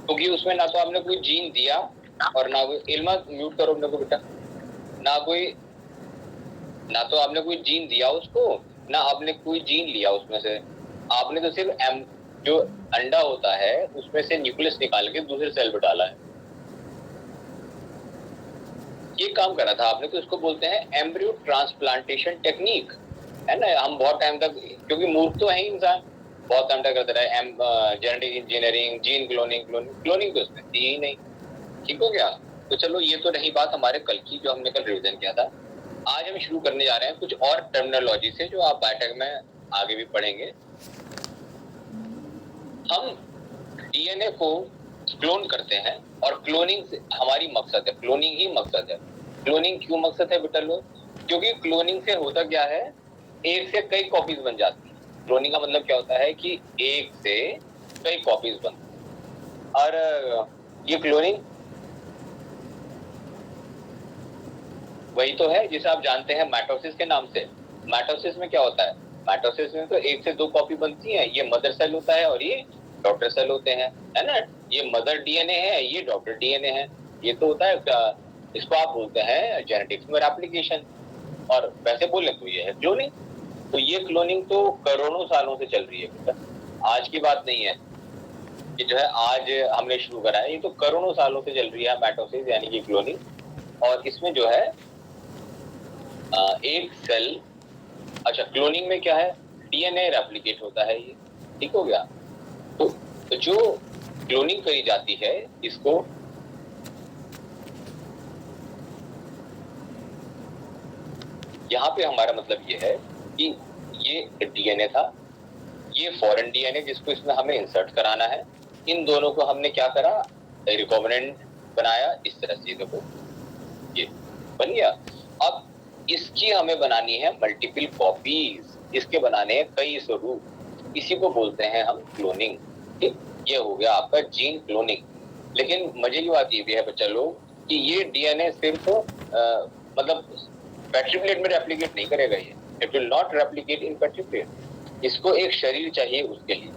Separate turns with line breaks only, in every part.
क्योंकि उसमें ना तो आपने कोई जीन दिया और ना कोई, इल्मा म्यूट करो अपने को बेटा, ना तो आपने कोई जीन दिया उसको, ना आपने कोई जीन लिया उसमें से। आपने तो सिर्फ जो अंडा होता है उसमें से न्यूक्लियस निकाल के दूसरे सेल में डाला है, ये काम करा था आपने। तो इसको बोलते हैं एम्ब्रियो ट्रांसप्लांटेशन टेक्निक, है ना। हम बहुत टाइम तक, क्योंकि मूर्ख तो है ही इंसान, बहुत टाइम तक करते रहे genetic engineering, gene cloning cloning तो इसमें थी ही नहीं। ठीक हो गया। तो चलो ये तो रही बात हमारे कल की, जो हमने कल रिवीजन किया था। आज हम शुरू करने जा रहे हैं कुछ और टर्मिनोलॉजी से, जो आप बायोटेक में आगे भी पढ़ेंगे। हम डीएनए को क्लोन करते हैं, और क्लोनिंग से हमारी मकसद है, क्लोनिंग ही मकसद है। क्लोनिंग क्यों मकसद है बेटा लोग? क्योंकि क्लोनिंग से होता क्या है, एक से कई कॉपीज बन जाती है। क्लोनिंग का मतलब क्या होता है कि एक से कई कॉपीज बनती है। और ये क्लोनिंग वही तो है जिसे आप जानते हैं माइटोसिस के नाम से। माइटोसिस में क्या होता है? माइटोसिस में तो एक से दो कॉपी बनती है, ये मदर सेल होता है और ये डॉटर सेल होते हैं, है ना। ये मदर डीएनए है, ये डॉटर डीएनए है। ये तो होता है, इसको आप बोलते हैं जेनेटिक्स में रेप्लिकेशन, और वैसे बोले तो ये है क्लोनिंग। तो ये क्लोनिंग तो करोड़ों सालों से चल रही है बेटा, आज की बात नहीं है कि जो है आज हमने शुरू करा है, ये तो करोड़ों सालों से चल रही है माइटोसिस यानी कि क्लोनिंग। और इसमें जो है एक सेल, अच्छा क्लोनिंग में क्या है, डीएनए रेप्लिकेट होता है ये, ठीक हो गया। तो जो क्लोनिंग करी जाती है, इसको यहाँ पे हमारा मतलब ये है कि ये डीएनए था, ये फॉरेन डीएनए जिसको इसमें हमें इंसर्ट कराना है। इन दोनों को हमने क्या करा, रिकॉम्बिनेंट बनाया। इस तरह से देखो ये बन गया। अब इसकी हमें बनानी है मल्टीपल कॉपीज, इसके बनाने हैं कई स्वरूप, इसी को बोलते हैं हम क्लोनिंग। ठीक, ये हो गया आपका जीन क्लोनिंग। लेकिन मजे की बात ये भी है बच्चा लोग कि ये डीएनए सिर्फ मतलब पेट्री प्लेट में रेप्लिकेट नहीं करेगा, ये it will not replicate in petri plate. इसको एक शरीर चाहिए उसके लिए,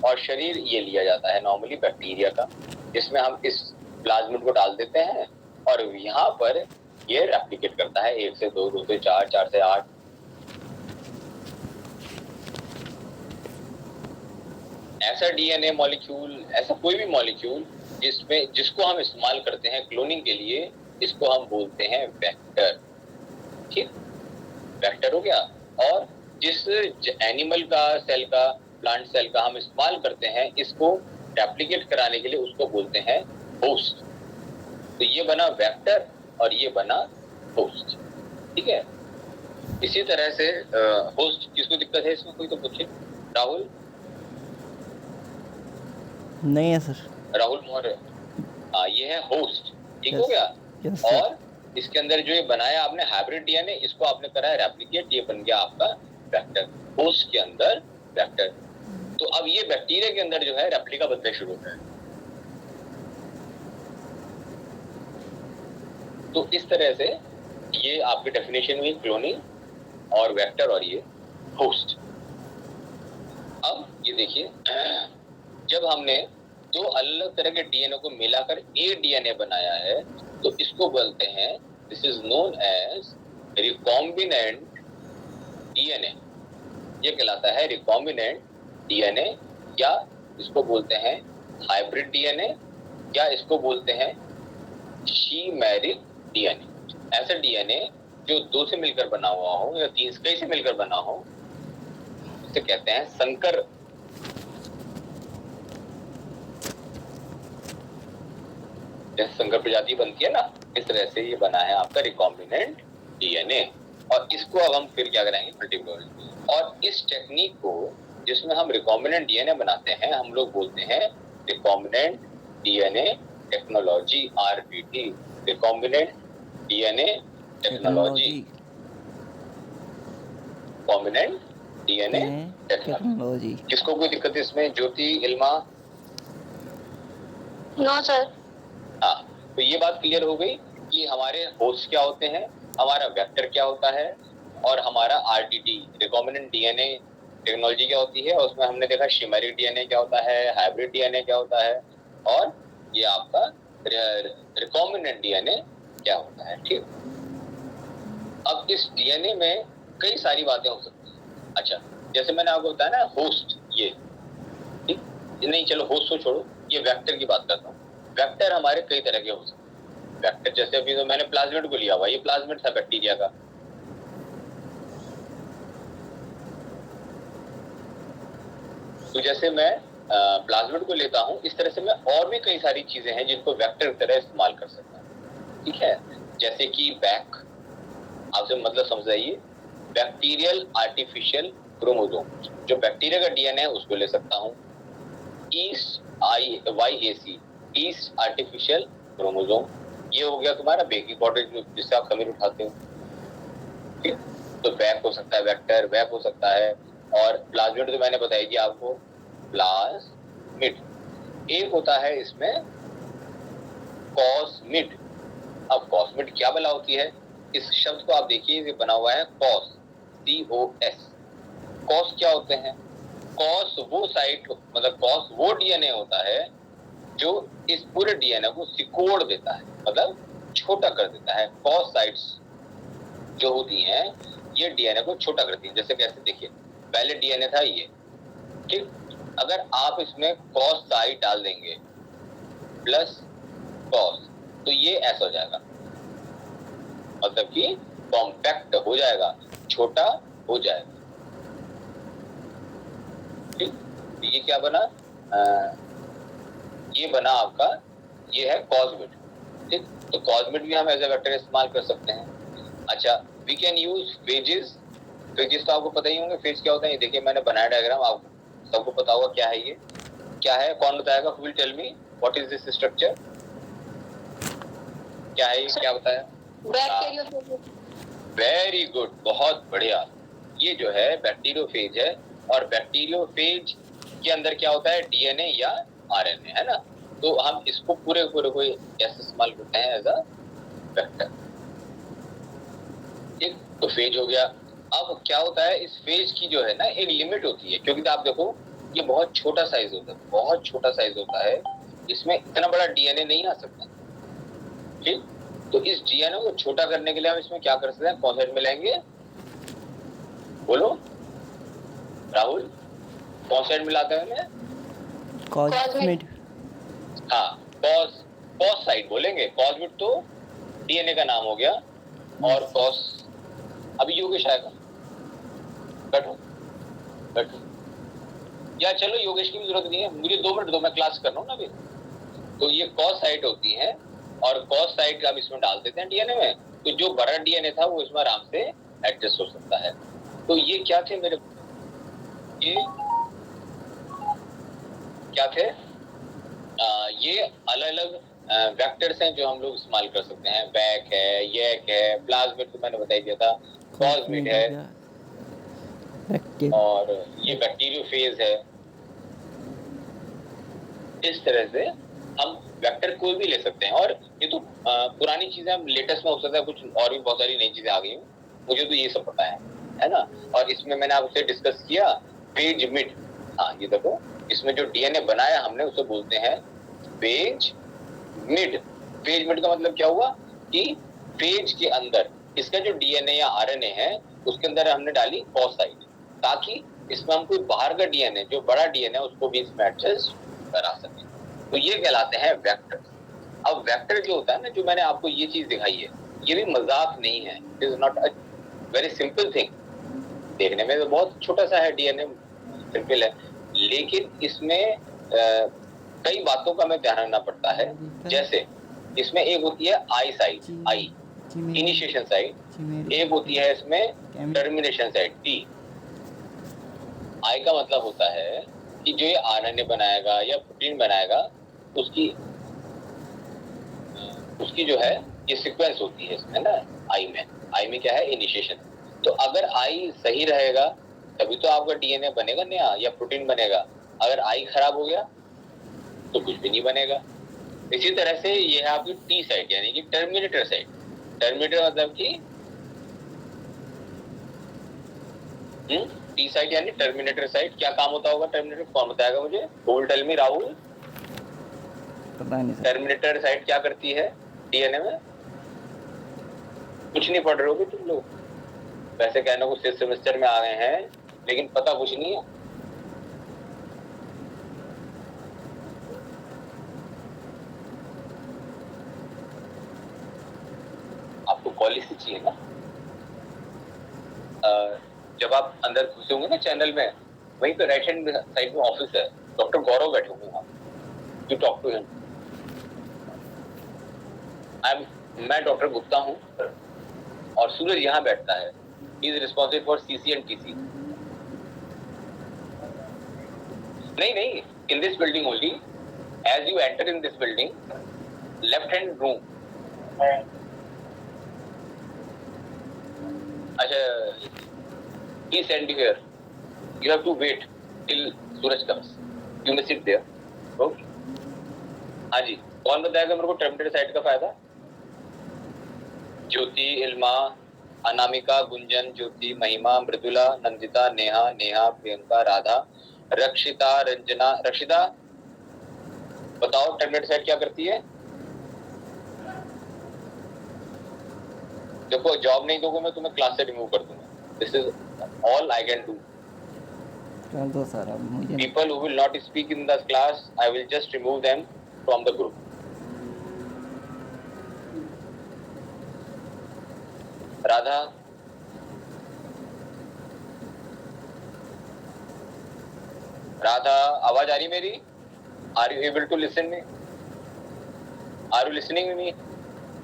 और शरीर ये लिया जाता है नॉर्मली बैक्टीरिया का, जिसमें हम इस प्लाज्मिड को डाल देते हैं, और यहाँ पर ये रेप्लिकेट करता है 1 से 2, 2 से 4, 4 से 8। ऐसा डीएनए मॉलिक्यूल, ऐसा कोई भी मॉलिक्यूल जिसको हम इस्तेमाल करते हैं क्लोनिंग के लिए, इसको हम बोलते हैं वेक्टर। ठीक, वेक्टर हो गया। और जिस एनिमल का सेल का, प्लांट सेल का हम इस्तेमाल करते हैं इसको रेप्लिकेट कराने के लिए, उसको बोलते हैं होस्ट। तो ये बना वेक्टर और ये बना होस्ट, ठीक है। इसी तरह से होस्ट, किसको दिक्कत है इसमें, कोई तो पूछे। राहुल?
नहीं है सर।
राहुल मौर्य, ये है होस्ट, ठीक हो गया।
यस
और इसके अंदर जो ये बनाया आपने हाइब्रिड डीएनए, इसको आपने कराया रेप्लिकेट, ये बन गया आपका वेक्टर। होस्ट के अंदर वेक्टर। तो अब ये बैक्टीरिया के अंदर जो है रेप्लिका बनने शुरू होता है। तो इस तरह से ये आपकी डेफिनेशन हुई क्लोनिंग और वेक्टर और ये होस्ट। अब ये देखिए, जब हमने दो अलग तरह के डीएनए को मिलाकर एक डीएनए बनाया है, तो इसको बोलते हैं, this is known as recombinant DNA. ये कहलाता है रिकॉम्बिनेंट डीएनए, या इसको बोलते हैं हाइब्रिड डीएनए, या इसको बोलते हैं शीमेरिक डीएनए। ऐसा डीएनए जो 2 से मिलकर बना हुआ हो या 3 कई से मिलकर बना हो, उसे कहते हैं संकर। जैसे संकर प्रजाति बनती है ना, इस तरह से ये बना है आपका रिकॉम्बिनेंट डीएनए। और इसको अब हम फिर क्या करेंगे, मल्टीप्लाई। और इस टेक्निक को जिसमें हम रिकॉम्बिनेंट डीएनए बनाते हैं, हम लोग बोलते हैं recombinant DNA technology, RDT, recombinant DNA technology, combinant DNA technology. किसको कोई दिक्कत है इसमें? ज्योति, इल्मा?
No sir.
हाँ, तो ये बात क्लियर हो गई कि हमारे होस्ट क्या होते हैं, हमारा वेक्टर क्या होता है, और हमारा आरडीटी रिकॉम्बिनेंट डीएनए टेक्नोलॉजी क्या होती है। और उसमें हमने देखा शिमेरिक डीएनए क्या होता है, हाइब्रिड डीएनए क्या होता है, और ये आपका रिकॉम्बिनेंट डीएनए क्या होता है। ठीक, अब इस डीएनए में कई सारी बातें हो सकती हैं। अच्छा, जैसे मैंने आपको बताया ना होस्ट, ये ठीक नहीं, चलो होस्ट को छोड़ो, ये वेक्टर की बात करता हूँ। वेक्टर हमारे कई तरह के हो सकते हैं। वेक्टर जैसे अभी तो मैंने प्लाज्मिड को लिया हुआ, ये प्लाज्मिड था बैक्टीरिया का। तो जैसे मैं प्लाज्मिड को लेता हूँ, इस तरह से मैं और भी कई सारी चीजें हैं जिनको वेक्टर की तरह इस्तेमाल कर सकता हूँ। ठीक है, जैसे कि बैक, आपसे मतलब समझाइए, बैक्टीरियल आर्टिफिशियल क्रोमोसोम, जो बैक्टीरिया का डीएनए है उसको ले सकता हूँ। YAC, ईस्ट आर्टिफिशियल क्रोमोसोम, ये हो गया तुम्हारा बेकी कॉटेज जिससे आप खमीर उठाते हो। ठीक, तो बैक हो सकता है, वेक्टर बैक हो सकता है। और प्लाज्मिड तो मैंने बताई थी आपको, प्लाज्मिड। एक होता है इसमें कॉस्मिड। अब कॉस्मिड क्या भला होती है, इस शब्द को आप देखिए, ये बना हुआ है कॉस, COS। कॉस क्या होते हैं, कॉस वो साइट, मतलब कॉस वो डीएनए होता है जो इस पूरे डीएनए को सिकोड़ देता है, मतलब छोटा कर देता है। कॉस साइट्स जो होती हैं ये डीएनए को छोटा करती हैं। जैसे कैसे, देखिए पहले डीएनए था ये, ठीक, अगर आप इसमें कॉस साइट डाल देंगे प्लस कॉस, तो ये ऐसा हो जाएगा, मतलब कि कॉम्पैक्ट हो जाएगा, छोटा हो जाएगा। ठीक, ये क्या बना, ये बना आपका, ये है कॉस्मिड। ठीक, तो कॉस्मिड भी हम एज ए वेक्टर इस्तेमाल कर सकते हैं। अच्छा, we can use phages. Phages तो आपको पता ही होंगे, फेज क्या होता है, ये देखिए मैंने बनाया डायग्राम, आपको सबको पता होगा क्या है ये, क्या है, कौन बताएगा, who will tell me what is this structure, क्या है, क्या बताया, बैक्टीरियोफेज। वेरी गुड, बहुत बढ़िया। ये जो है बैक्टीरियोफेज है, और बैक्टीरियोफेज के अंदर क्या होता है, डीएनए या आरएनए, है ना। तो हम इसको पूरे पूरे को कैसे इस्तेमाल करते हैं, एज अ वेक्टर। ठीक, तो फेज हो गया। अब क्या होता है, इस फेज की जो है ना एक लिमिट होती है, क्योंकि आप देखो ये बहुत छोटा साइज होता है, बहुत छोटा साइज होता है, इसमें इतना बड़ा डीएनए नहीं आ सकता। ठीक, तो इस डीएनए को छोटा करने के लिए हम इसमें क्या कर सकते हैं, कौन सा मिलाएंगे, बोलो राहुल, कौन सा मिलाते हैं, कॉस्मिड। हाँ, कॉस साइड बोलेंगे, कॉस्मिड तो डीएनए का नाम हो गया, और कॉस, अभी योगेश आएगा, बैठो बैठो, या चलो योगेश की भी जरूरत नहीं है, मुझे 2 मिनट दो, मैं क्लास कर रहा हूँ ना अभी। तो ये कॉस साइट होती है, और कॉस साइट हम इसमें डाल देते हैं डीएनए में, तो जो बड़ा डीएनए था वो इसमें आराम से एडजस्ट हो सकता है। तो ये क्या थे मेरे, ये क्या थे, ये अलग अलग वेक्टर्स हैं जो हम लोग इस्तेमाल कर सकते हैं। बैक है, येक है, प्लाज्मिड तो मैंने बता दिया था, कॉस्मिड है, और ये बैक्टीरियोफेज है। इस तरह से हम वेक्टर कोई भी ले सकते हैं, और ये तो पुरानी चीजें, हम लेटेस्ट में हो सकता है कुछ और भी बहुत सारी नई चीजें आ गई, मुझे तो ये सब पता है ना। और इसमें मैंने आपसे डिस्कस किया पेज मिड। हाँ, ये देखो, इसमें जो डीएनए बनाया हमने उसे बोलते हैं पेज मिड। पेज मिड का मतलब क्या हुआ कि पेज के अंदर इसका जो डीएनए या आरएनए है उसके अंदर हमने डाली कॉस साइट, ताकि इसमें हम कोई बाहर का डीएनए, जो बड़ा डीएनए उसको भी इसमें एडजस्ट करा सके। तो ये कहलाते हैं वेक्टर। अब वेक्टर जो होता है ना, जो मैंने आपको ये चीज दिखाई है, ये भी मजाक नहीं है, it is not a very simple thing. देखने में तो बहुत छोटा सा है डीएनए, सिंपल है, लेकिन इसमें कई बातों का हमें ध्यान रखना पड़ता है। जैसे इसमें एक होती है आई साइड, आई इनिशिएशन साइड, एक होती है इसमें टर्मिनेशन साइड, टी। आई का मतलब होता है कि जो ये आरएनए बनाएगा या प्रोटीन बनाएगा, उसकी जो है ये सीक्वेंस होती है इसमें ना, आई में क्या है, इनिशिएशन। तो अगर आई सही रहेगा तभी तो आपका डीएनए बनेगा नया या प्रोटीन बनेगा। अगर आई खराब हो गया तो कुछ भी नहीं बनेगा। इसी तरह से ये है आपकी टी साइड, यानी कि टर्मिनेटर साइड। टर्मिनेटर मतलब कि टी साइड यानी टर्मिनेटर साइड। क्या काम होता होगा टर्मिनेटर, कौन बताएगा मुझे, होल टेल मी राहुल।
पता नहीं सर।
टर्मिनेटर साइट क्या करती है डीएनए में? कुछ नहीं पढ़ रहे होगे तुम लोग, वैसे कहने को 6th सेमेस्टर में आ गए हैं लेकिन पता कुछ नहीं है। आपको कॉलेज से चाहिए ना, जब आप अंदर घुसे होंगे ना चैनल में, वहीं पे राइट हैंड साइड में ऑफिस है, डॉक्टर गौरव बैठे होंगे वहां, यू टॉक टू हिम। मैं डॉक्टर गुप्ता हूँ और सूरज यहाँ बैठता है, he is responsible for CC and TC. नहीं, in this building only, as you enter in this building, left hand room. अच्छा, he sent you here, you have to wait till Suraj comes, you may sit there, okay? हाँ जी, कौन बताएगा मेरे को terminator site का फायदा? ज्योति, इल्मा, अनामिका, गुंजन, ज्योति, महिमा, मृदुला, नंदिता, नेहा, प्रियंका, राधा, रक्षिता, रंजना। रक्षिता बताओ टर्मिनेटर साइट क्या करती है? देखो, जॉब नहीं दोगे मैं तुम्हें क्लास से रिमूव कर दूंगा। This is all I can do.
कर दो सर, अब मुझे
People who will not speak in the class, I will just remove them from the group. Radha, आवाज आ रही मेरी? Are you able to listen me? Are you listening me?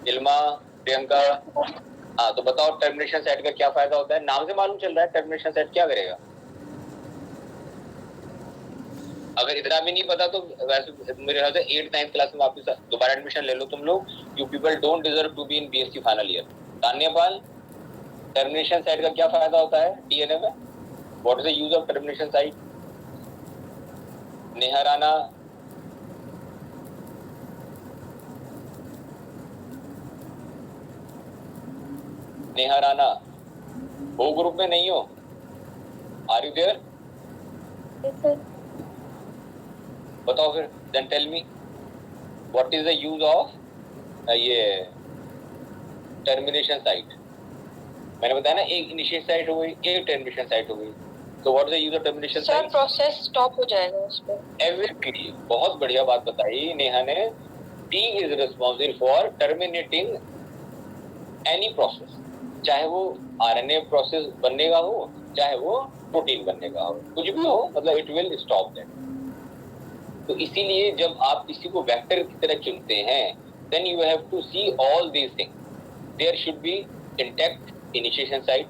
इल्मा, Priyanka, हाँ तो बताओ टर्मिनेशन सेट का क्या फायदा होता है? नाम से मालूम चल रहा है टर्मिनेशन सेट क्या करेगा। अगर इतना भी नहीं पता तो वैसे मेरे ख्याल से 8th-9th क्लास में वापस दोबारा एडमिशन ले लो तुम लोग। You people don't deserve to be in BSc final year. Tanyapal, termination site का क्या फायदा होता है डीएनए में? What is the use of termination site? Neha Rana, वो ग्रुप में नहीं हो? Are you there? बताओ फिर, then tell me what is the use of ये टर्मिनेशन साइट। मैंने बताया ना, एक इनिशिएट साइट हो गई, एक टर्मिनेशन साइट हो गई। तो what is the use of termination site?
Sir process stop हो जाएगा उस पे।
एवरीथिंग, बहुत बढ़िया बात बताई नेहा ने। T is responsible for terminating any process, चाहे वो आरएनए प्रोसेस बनने का हो, चाहे वो प्रोटीन बनने का हो, कुछ भी हो, मतलब इट विल स्टॉप दैट। तो इसीलिए जब आप किसी को वेक्टर की तरह चुनते हैं, then you have to see all these things. There should be intact initiation site,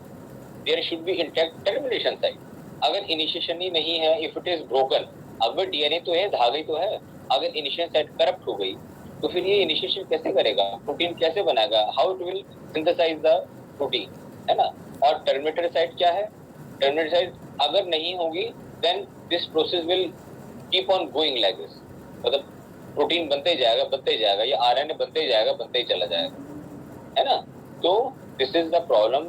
there should be intact termination site. अगर इनिशिएशन ही नहीं है, इफ इट इज ब्रोकन, अब डीएनए तो है, धागा ही तो है, अगर इनिशिएशन साइट करप्ट हो गई तो फिर ये इनिशिएशन कैसे करेगा, प्रोटीन कैसे बनाएगा, how it will synthesise the protein, है ना। और टर्मिनेटर साइट क्या है? टर्मिनेटर साइट अगर नहीं होगी, then this process will keep on going like this, मतलब प्रोटीन बनते ही जाएगा, ये आरएनए बनते ही जाएगा, चला जाएगा, है ना। तो this is the problem.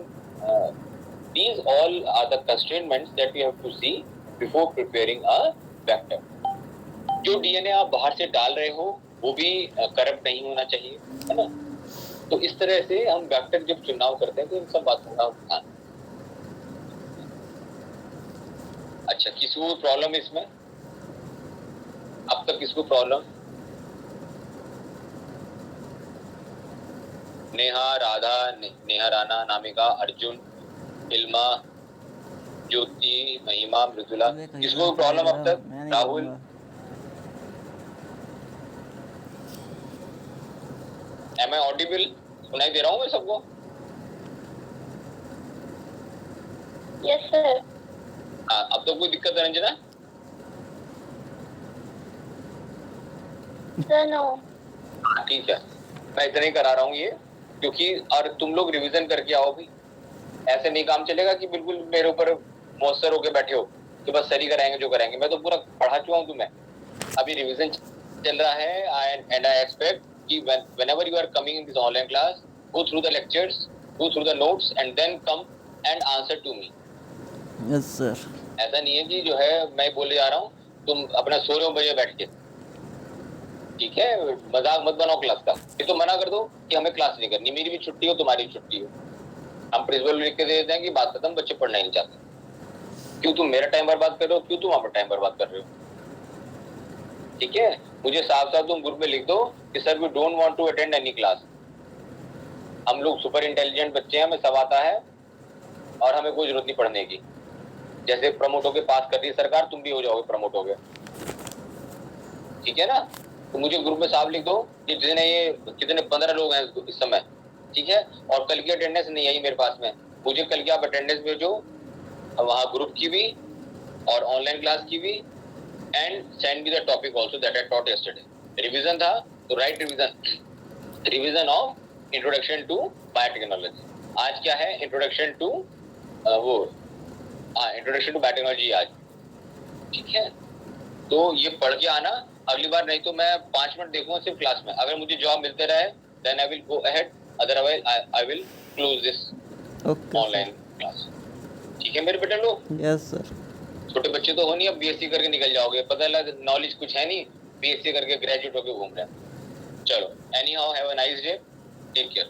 These all are the constraints that we have to see before preparing a vector. जो डीएनए आप बाहर से डाल रहे हो वो भी करप्ट नहीं होना चाहिए, है ना। तो इस तरह से हम वेक्टर जब चुनाव करते हैं तो इन सब बातों का ध्यान। अच्छा, किसी को प्रॉब्लम इसमें? अब तक किसको प्रॉब्लम? नेहा, राधा, नेहा राणा, नामिका, अर्जुन, इल्मा, ज्योति, महिमा, मृदुला, किसको प्रॉब्लम अब तक? Rahul, am I audible? सुनाई दे रहा हूँ मैं सबको?
Yes sir.
हाँ, अब तो कोई दिक्कत है रंजना?
Sir no.
ठीक है, मैं इतना ही करा रहा हूँ ये, क्योंकि और तुम लोग रिवीजन करके आओ भी। ऐसे नहीं काम चलेगा कि बिल्कुल मेरे ऊपर मौसर होके बैठे हो कि बस सर ही कराएंगे जो कराएंगे। मैं तो पूरा पढ़ा चुका हूँ तुम्हें, अभी रिवीजन चल रहा है। एंड आई एक्सपेक्ट कि whenever you are coming in this online class, go through the lectures, go through the notes and then come and answer to me.
Yes sir.
ऐसा नहीं है कि जो है मैं बोले जा रहा हूँ तुम अपना सो रहे हो बजे बैठ के। ठीक है, मजाक मत बनाओ क्लास का। ये तो मना कर दो कि हमें क्लास नहीं करनी, मेरी भी छुट्टी हो तुम्हारी भी छुट्टी हो। हम प्रिंसिपल लिख के दे देते हैं कि बात खत्म, बच्चे पढ़ना ही नहीं चाहते। क्यों तुम मेरा टाइम बर्बाद कर रहे हो, क्यों तुम अपना टाइम बर्बाद कर रहे हो? ठीक है, मुझे साफ साफ तुम ग्रुप में लिख दो कि sir we don't want to attend any class. हम लोग सुपर इंटेलिजेंट बच्चे हैं, हमें सब आता है और हमें कोई जरूरत नहीं पढ़ने की। जैसे प्रमोट होके पास कर रही है सरकार, तुम भी हो जाओगे प्रमोट हो गए। ठीक है ना? तो मुझे ग्रुप में साफ लिख दो कि जितने ये कितने 15 लोग हैं इस समय, ठीक है, और कल की अटेंडेंस नहीं आई मेरे पास में, मुझे कल की आप अटेंडेंस भेजो वहां ग्रुप की भी और ऑनलाइन क्लास की भी, and send me the topic also that I taught yesterday. Revision था तो right revision of introduction to biotechnology. आज क्या है? Introduction to introduction to biotechnology आज। ठीक है, तो ये पढ़ के आना। अगली बार नहीं तो मैं 5 मिनट देखूंगा सिर्फ क्लास में। अगर मुझे जॉब मिलते रहे then I will go ahead, otherwise I will close this online class. ठीक है मेरे बेटे लोग?
Yes sir.
छोटे बच्चे तो हो नहीं, अब बीएससी करके निकल जाओगे, पता लगा नॉलेज कुछ है नहीं, बीएससी करके ग्रेजुएट होके घूम रहे हैं। चलो, anyhow have a nice day, take care.